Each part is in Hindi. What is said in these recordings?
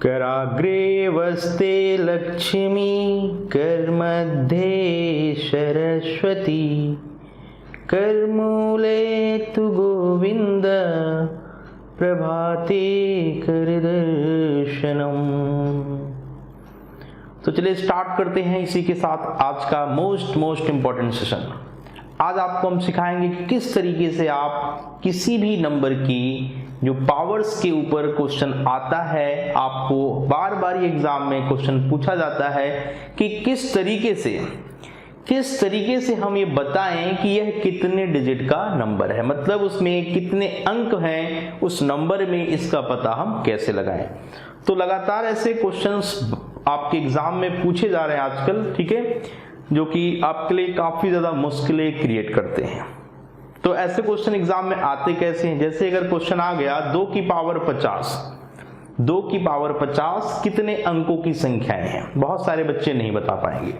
कराग्रे वस्ते लक्ष्मी करमध्ये सरस्वती करमूले तु गोविंद प्रभाते कर दर्शनम। तो चलिए स्टार्ट करते हैं इसी के साथ आज का मोस्ट इम्पोर्टेंट सेशन। आज आपको हम सिखाएंगे कि किस तरीके से आप किसी भी नंबर की जो पावर्स के ऊपर क्वेश्चन आता है, आपको बार बार ये एग्जाम में क्वेश्चन पूछा जाता है कि किस तरीके से हम ये बताएं कि यह कितने डिजिट का नंबर है, मतलब उसमें कितने अंक हैं, उस नंबर में इसका पता हम कैसे लगाएं। तो लगातार ऐसे क्वेश्चंस आपके एग्जाम में पूछे जा रहे हैं आजकल, ठीक है, जो कि आपके लिए काफी ज्यादा मुश्किलें क्रिएट करते हैं। तो ऐसे क्वेश्चन एग्जाम में आते कैसे हैं, जैसे अगर क्वेश्चन आ गया 2 की पावर 50 कितने अंकों की संख्याएं हैं, बहुत सारे बच्चे नहीं बता पाएंगे।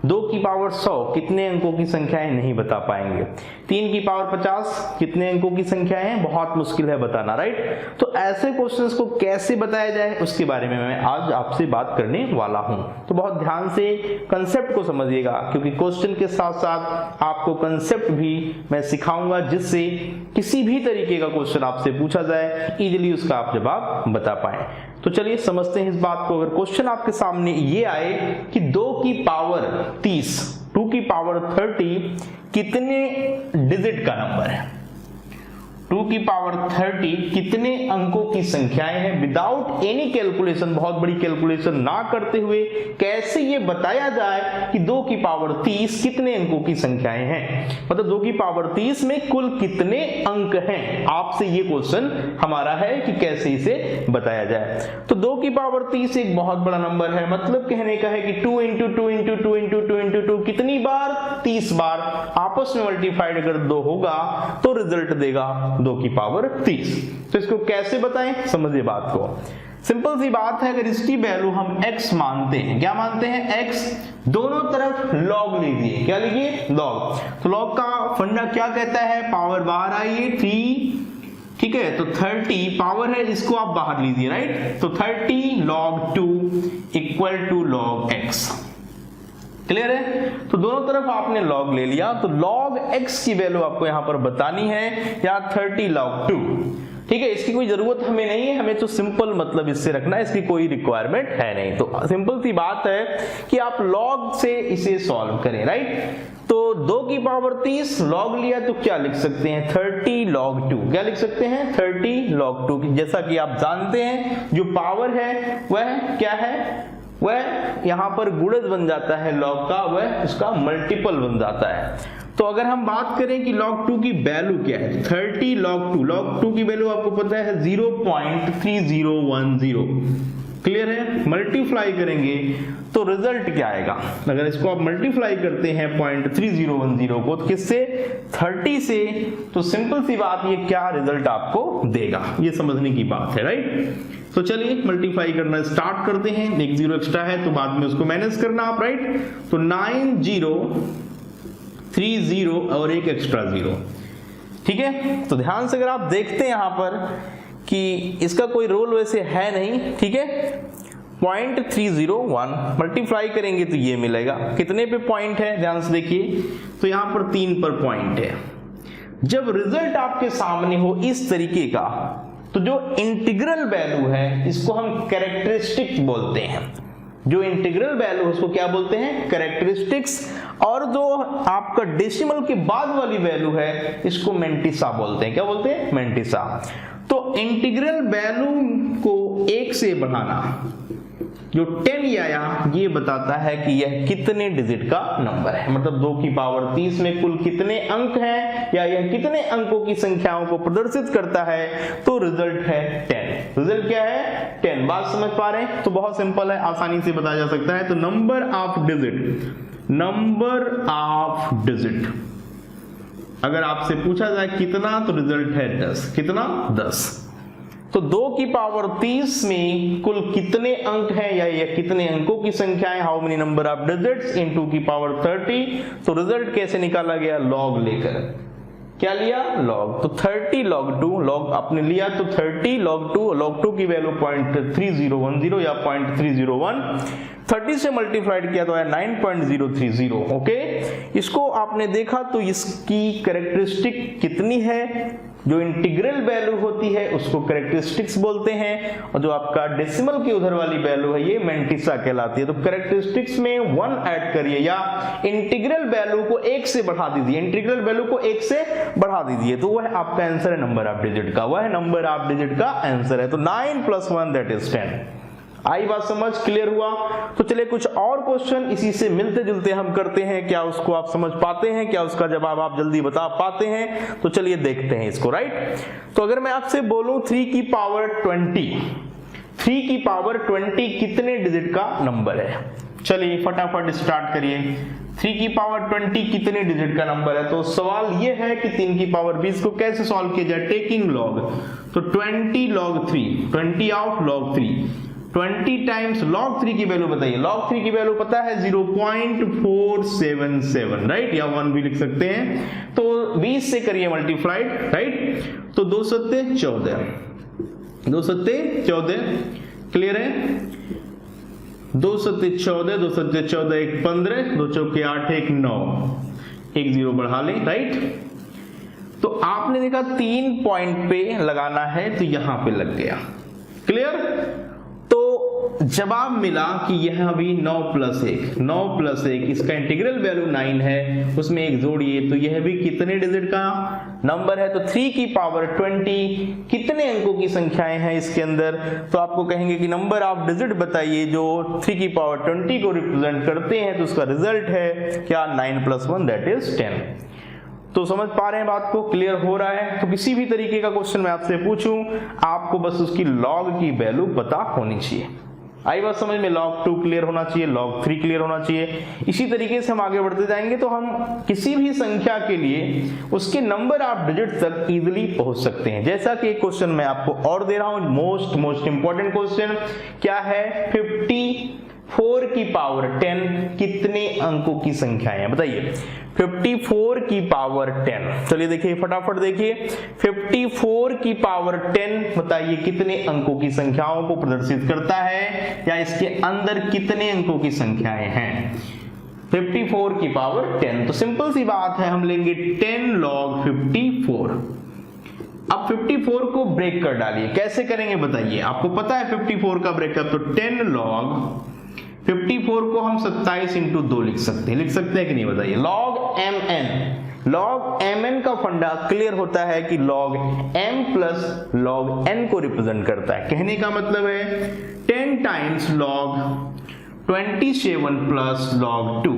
2 की पावर 100 कितने अंकों की संख्याएं नहीं बता पाएंगे। 3 की पावर 50 कितने अंकों की संख्याएं हैं, बहुत मुश्किल है बताना, राइट। तो ऐसे क्वेश्चंस को कैसे बताया जाए उसके बारे में मैं आज आपसे बात करने वाला हूं। तो बहुत ध्यान से कंसेप्ट को समझिएगा, क्योंकि क्वेश्चन के साथ साथ आपको कंसेप्ट भी मैं सिखाऊंगा, जिससे किसी भी तरीके का क्वेश्चन आपसे पूछा जाए इजीली उसका आप जवाब बता पाए। तो चलिए समझते हैं इस बात को। अगर क्वेश्चन आपके सामने ये आए कि 2 की पावर 30, 2 की पावर 30 कितने डिजिट का नंबर है, 2 की पावर 30 कितने अंकों की संख्याएं हैं, विदाउट एनी कैलकुलेशन, बहुत बड़ी कैलकुलेशन ना करते हुए कैसे ये बताया जाए कि 2 की पावर 30 कितने अंकों की संख्याएं हैं, मतलब 2 की पावर 30 में कुल कितने अंक हैं। आपसे ये क्वेश्चन हमारा है कि कैसे इसे बताया जाए। तो 2 की पावर 30 एक बहुत बड़ा नंबर है, मतलब कहने का है कि 2 इंटू 2 इंटू 2 इंटू 2 इंटू 2 कितनी बार, 30 बार। आपस में मल्टीप्लाइड अगर 2 होगा तो रिजल्ट देगा 2 की पावर 30। तो इसको कैसे बताएं, समझिए बात को। सिंपल सी बात है, अगर इसकी वैल्यू हम x मानते हैं, क्या मानते हैं, x, दोनों तरफ log लीजिए, क्या लीजिए, log। तो log का फंडा क्या कहता है, पावर बाहर आइए 3, ठीक है, तो 30 पावर है, इसको आप बाहर लीजिए, राइट। तो 30 log 2 equal to log x, clear है। तो दोनों तरफ आपने log ले लिया, तो log x की वैल्यू आपको यहां पर बतानी है, या 30 log 2, ठीक है। इसकी कोई जरूरत हमें नहीं है, हमें तो सिंपल मतलब इससे रखना है, इसकी कोई रिक्वायरमेंट है नहीं। तो सिंपल सी बात है कि आप log से इसे सॉल्व करें, राइट। तो 2 की पावर 30 log लिया तो क्या लिख सकते हैं, 30 log 2, क्या लिख सकते हैं, 30 log 2। जैसा कि आप जानते हैं जो पावर है वह क्या है, वह यहां पर गुणज बन जाता है log का, वह उसका मल्टीपल बन जाता है। तो अगर हम बात करें कि log 2 की वैल्यू क्या है, 30 log 2 की वैल्यू आपको पता है 0.3010, क्लियर है। मल्टीप्लाई करेंगे तो रिजल्ट क्या आएगा, अगर इसको आप मल्टीप्लाई करते हैं 0.3010 को किससे, 30 से, तो सिंपल सी बात, ये क्या रिजल्ट आपको देगा, ये समझने की बात है, राइट। तो चलिए मल्टीप्लाई करना स्टार्ट करते हैं। एक 0 एक्स्ट्रा है तो बाद में उसको मैनेज करना आप, राइट। तो 9030 और एक एक्स्ट्रा 0, ठीक है। तो ध्यान से अगर आप देखते हैं यहां पर कि इसका कोई रोल वैसे है नहीं, ठीक है। 0.301 मल्टीप्लाई करेंगे तो ये मिलेगा, कितने पे पॉइंट है, ध्यान से देखिए, तो यहां पर 3 पर पॉइंट है। जब रिजल्ट आपके सामने हो इस तरीके का, तो जो इंटीग्रल वैल्यू है इसको हम कैरेक्टरिस्टिक बोलते हैं, जो इंटीग्रल वैल्यू उसको क्या बोलते हैं, कैरेक्टरिस्टिक्स, और जो आपका डेसिमल के बाद वाली वैल्यू है इसको मेंटिसा बोलते हैं, क्या बोलते हैं, मेंटिसा। तो इंटीग्रल वैल्यू को 1 से बढ़ाना, जो 10 आया, ये बताता है कि यह कितने डिजिट का नंबर है, मतलब 2 की पावर 30 में कुल कितने अंक हैं, या यह कितने अंकों की संख्याओं को प्रदर्शित करता है। तो रिजल्ट है 10, रिजल्ट क्या है, 10। बात समझ पा रहे हैं, तो बहुत सिंपल है, आसानी से बताया जा सकता है। तो नंबर ऑफ डिजिट, अगर आपसे पूछा जाए कितना, तो रिजल्ट है 10, कितना, 10। तो 2 की पावर 30 में कुल कितने अंक हैं, या यह कितने अंकों की संख्या है, how many number of digits in 2 की पावर 30। तो रिजल्ट कैसे निकाला गया, लॉग लेकर, क्या लिया, log, तो 30 log 2, log आपने लिया तो 30 log 2 की वैल्यू 0.3010 या 0.301, 30 से मल्टीप्लाइड किया तो है 9.030। ओके, इसको आपने देखा तो इसकी कैरेक्टरिस्टिक कितनी है, जो इंटीग्रल वैल्यू होती है उसको कैरेक्टरिस्टिक्स बोलते हैं, और जो आपका डेसिमल की उधर वाली वैल्यू है ये मैंटिसा कहलाती है। तो कैरेक्टरिस्टिक्स में 1 ऐड करिए या इंटीग्रल वैल्यू को 1 से बढ़ा दीजिए, इंटीग्रल वैल्यू को 1 से बढ़ा दीजिए, तो वह आपका आंसर है नंबर ऑफ डिजिट का, वह नंबर ऑफ डिजिट का आंसर है। तो 9 + 1 दैट इज 10। आई बात समझ, क्लियर हुआ? तो चलिए कुछ और क्वेश्चन इसी से मिलते जुलते हम करते हैं, क्या उसको आप समझ पाते हैं, क्या उसका जवाब आप जल्दी बता पाते हैं? तो चलिए देखते हैं इसको। राइट, तो अगर मैं आपसे बोलूं 3 की पावर 20, 3 की पावर 20 कितने डिजिट का नंबर है? चलिए फटाफट स्टार्ट करिए। 3 की पावर 20 कितने डिजिट का नंबर है? तो सवाल ये है कि 3 की पावर 20 को कैसे सॉल्व किया जाए, टेकिंग लॉग। तो 20 log 3, 20 of log 3, 20 times log 3 की वैल्यू बताइए। log 3 की वैल्यू पता है 0.477, राइट, या 1 भी लिख सकते हैं। तो 20 से करिए मल्टीप्लाइड, राइट, तो 2 सत्ते 14, 2 सत्ते 14, क्लियर है? 2 सत्ते 14, 2 सत्ते 14, 1 15, 2 चौके 8, 1 9, 1 0 बढ़ा लें, राइट। तो आपने देखा 3 पॉइंट पे लगाना है तो यहां पे लग गया, क्लियर। तो जवाब मिला कि यह अभी 9 + 1, इसका इंटीग्रल वैल्यू 9 है, उसमें 1 जोड़िए तो यह भी कितने डिजिट का नंबर है? तो 3 की पावर 20 कितने अंकों की संख्याएं हैं इसके अंदर? तो आपको कहेंगे कि नंबर ऑफ डिजिट बताइए जो 3 की पावर 20 को रिप्रेजेंट करते हैं, तो उसका रिजल्ट है क्या, 9 + 1 दैट इज 10। तो समझ पा रहे हैं बात को, क्लियर हो रहा है? तो किसी भी तरीके का क्वेश्चन मैं आपसे पूछूं, आपको बस उसकी log की वैल्यू पता होनी चाहिए। आई बात समझ में? log 2 क्लियर होना चाहिए, log 3 क्लियर होना चाहिए। इसी तरीके से हम आगे बढ़ते जाएंगे तो हम किसी भी संख्या के लिए उसके नंबर ऑफ डिजिट तक इजीली पहुंच सकते हैं। जैसा कि एक क्वेश्चन मैं आपको और दे रहा हूं, मोस्ट इंपॉर्टेंट क्वेश्चन क्या है, 54 की पावर 10 कितने अंकों की संख्याएं हैं बताइए। 54 की पावर 10, चलिए देखिए फटाफट देखिए, 54 की पावर 10 बताइए कितने अंकों की संख्याओं को प्रदर्शित करता है, या इसके अंदर कितने अंकों की संख्याएं हैं। 54 की पावर 10, तो सिंपल सी बात है, हम लेंगे 10 log 54। अब 54 को ब्रेक कर डालिए, कैसे करेंगे बताइए? आपको पता है 54 का ब्रेकअप, तो 10 log 54 को हम 27 × 2 लिख सकते हैं कि नहीं बताइए। log mn का फंडा क्लियर होता है कि log m + log n को रिप्रेजेंट करता है। कहने का मतलब है 10 टाइम्स log 27 + log 2,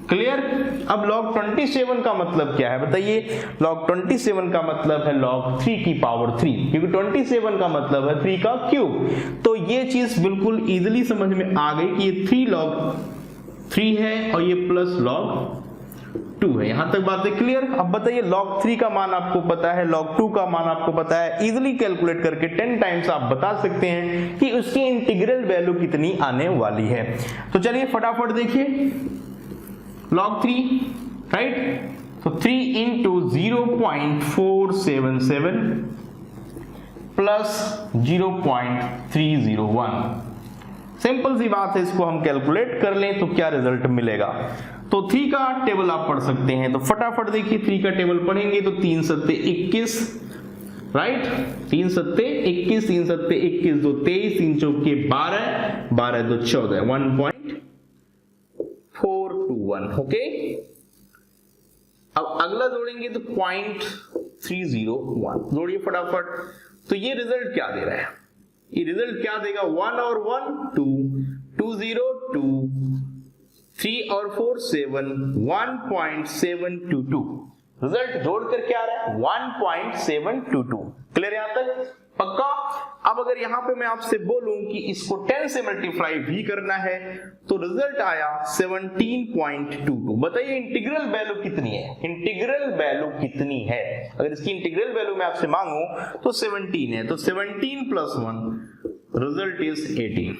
क्लियर। अब log 27 का मतलब क्या है बताइए? log 27 का मतलब है log 3 की पावर 3, क्योंकि 27 का मतलब है 3 का क्यूब। तो ये चीज बिल्कुल इजीली समझ में आ गई कि ये 3 log 3 है और ये प्लस log 2 है। यहां तक बातें क्लियर? अब बताइए log 3 का मान आपको पता है, log 2 का मान आपको पता है, इजीली कैलकुलेट करके 10 टाइम्स आप बता सकते हैं कि उसकी इंटीग्रल वैल्यू कितनी आने वाली है। तो चलिए फटाफट देखिए, log 3, राइट, तो 3 × 0.477 + 0.301, सिंपल सी बात है, इसको हम कैलकुलेट कर लें तो क्या रिजल्ट मिलेगा। तो 3 का टेबल आप पढ़ सकते हैं, तो फटाफट देखिए 3 का टेबल पढ़ेंगे तो 3 सत्ते 21, राइट, 3 सत्ते 21, 3 सत्ते 21, 2 23, 3 चौके 12, 12 2 14, 1.421। ओके, अब अगला जोड़ेंगे तो 0.301, जोड़िए फटाफट। तो ये रिजल्ट क्या दे रहा है? ये रिजल्ट क्या देगा? 1 और 1 2, 2 0 2, 3 और 4 7, 1.722। रिजल्ट जोड़कर क्या आ रहा है? 1.722। क्लियर यहां तक? पक्का? अब अगर यहां पे मैं आपसे बोलूं कि इसको 10 से मल्टीप्लाई भी करना है तो रिजल्ट आया 17.22। बताइए इंटीग्रल वैल्यू कितनी है? इंटीग्रल वैल्यू कितनी है? अगर इसकी इंटीग्रल वैल्यू मैं आपसे मांगू तो 17 है, तो 17 + 1 रिजल्ट इज 18।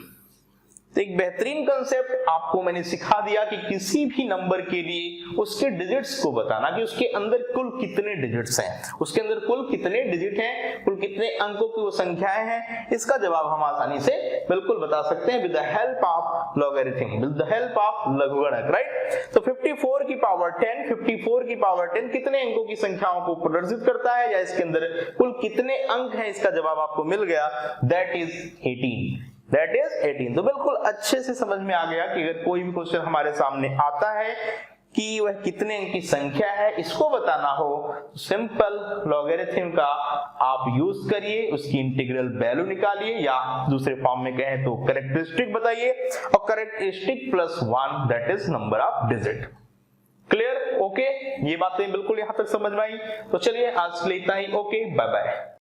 तो एक बेहतरीन कंसेप्ट आपको मैंने सिखा दिया कि किसी भी नंबर के लिए उसके डिजिट्स को बताना कि उसके अंदर कुल कितने डिजिट्स हैं, उसके अंदर कुल कितने डिजिट हैं, कुल कितने अंकों की वो संख्याएं हैं। इसका जवाब हम आसानी से बिल्कुल बता सकते हैं with the help of logarithm, with the help of लघुगणक, राइट। तो 54 की पावर 10, 54 की पावर 10 कितने अंकों की संख्याओं को प्रदर्शित करता है या इसके अंदर कुल कितने अंक हैं, इसका जवाब आपको मिल गया, दैट इज 18, दैट इज 18। तो बिल्कुल अच्छे से समझ में आ गया कि अगर कोई भी क्वेश्चन हमारे सामने आता है कि वह कितने अंक की संख्या है, इसको बताना हो, सिंपल लॉगरिथम का आप यूज करिए, उसकी इंटीग्रल वैल्यू निकालिए या दूसरे फॉर्म में कहें तो कैरेक्टरिस्टिक बताइए, और characteristic plus 1 that is number of digit. Clear? Okay, ये बातें बिल्कुल यहां तक समझ में आई। तो चलिए आज के लिए इतना ही। Okay, bye bye.